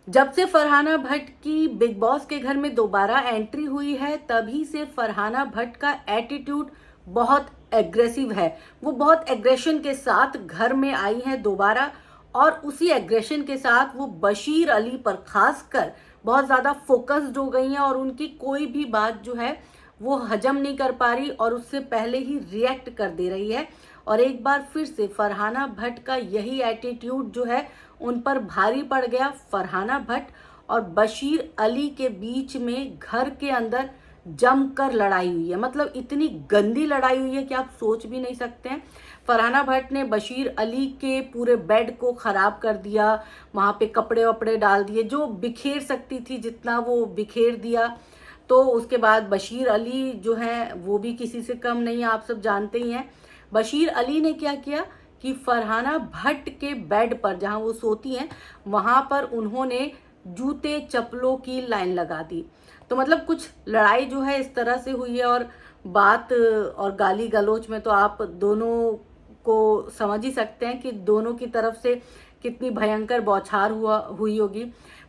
जब से फरहाना भट्ट की बिग बॉस के घर में दोबारा एंट्री हुई है, तभी से फरहाना भट्ट का एटीट्यूड बहुत एग्रेसिव है। वो बहुत एग्रेशन के साथ घर में आई हैं दोबारा, और उसी एग्रेशन के साथ वो बशीर अली पर खासकर बहुत ज़्यादा फोकस्ड हो गई हैं, और उनकी कोई भी बात जो है वो हजम नहीं कर पा रही और उससे पहले ही रिएक्ट कर दे रही है। और एक बार फिर से फरहाना भट्ट का यही एटीट्यूड जो है उन पर भारी पड़ गया। फरहाना भट्ट और बशीर अली के बीच में घर के अंदर जमकर लड़ाई हुई है। मतलब इतनी गंदी लड़ाई हुई है कि आप सोच भी नहीं सकते हैं। फरहाना भट्ट ने बशीर अली के पूरे बेड को खराब कर दिया, वहां पे कपड़े वपड़े डाल दिए, जो बिखेर सकती थी जितना वो बिखेर दिया। तो उसके बाद बशीर अली जो है वो भी किसी से कम नहीं है, आप सब जानते ही हैं। बशीर अली ने क्या किया कि फरहाना भट्ट के बेड पर जहां वो सोती हैं वहां पर उन्होंने जूते चप्पलों की लाइन लगा दी। तो मतलब कुछ लड़ाई जो है इस तरह से हुई है, और बात और गाली गलौज में तो आप दोनों को समझ ही सकते हैं कि दोनों की तरफ से कितनी भयंकर बौछार हुई होगी।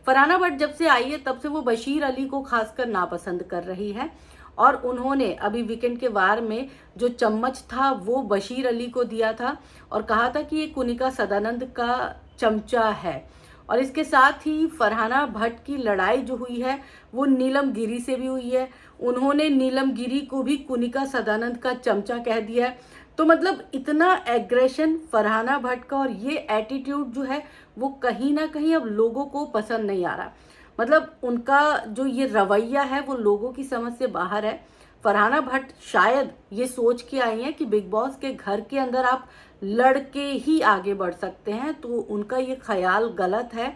फरहाना भट्ट जब से आई है तब से वो बशीर अली को खासकर नापसंद कर रही है, और उन्होंने अभी वीकेंड के वार में जो चम्मच था वो बशीर अली को दिया था और कहा था कि ये कुनिका सदानंद का चमचा है। और इसके साथ ही फरहाना भट्ट की लड़ाई जो हुई है वो नीलम गिरी से भी हुई है। उन्होंने नीलम गिरी को भी कुनिका सदानंद का चमचा कह दिया है। तो मतलब इतना एग्रेशन फरहाना भट्ट का और ये एटीट्यूड जो है वो कहीं ना कहीं अब लोगों को पसंद नहीं आ रहा। मतलब उनका जो ये रवैया है वो लोगों की समझ से बाहर है। फरहाना भट्ट शायद ये सोच के आई हैं कि बिग बॉस के घर के अंदर आप लड़के ही आगे बढ़ सकते हैं, तो उनका ये ख्याल गलत है,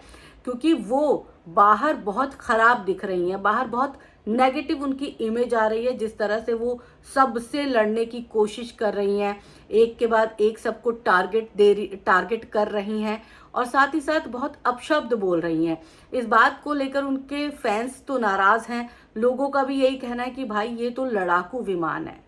क्योंकि वो बाहर बहुत खराब दिख रही हैं, बाहर बहुत नेगेटिव उनकी इमेज आ रही है। जिस तरह से वो सबसे लड़ने की कोशिश कर रही हैं, एक के बाद एक सबको टारगेट कर रही हैं, और साथ ही साथ बहुत अपशब्द बोल रही हैं। इस बात को लेकर उनके फैंस तो नाराज हैं। लोगों का भी यही कहना है कि भाई ये तो लड़ाकू विमान है।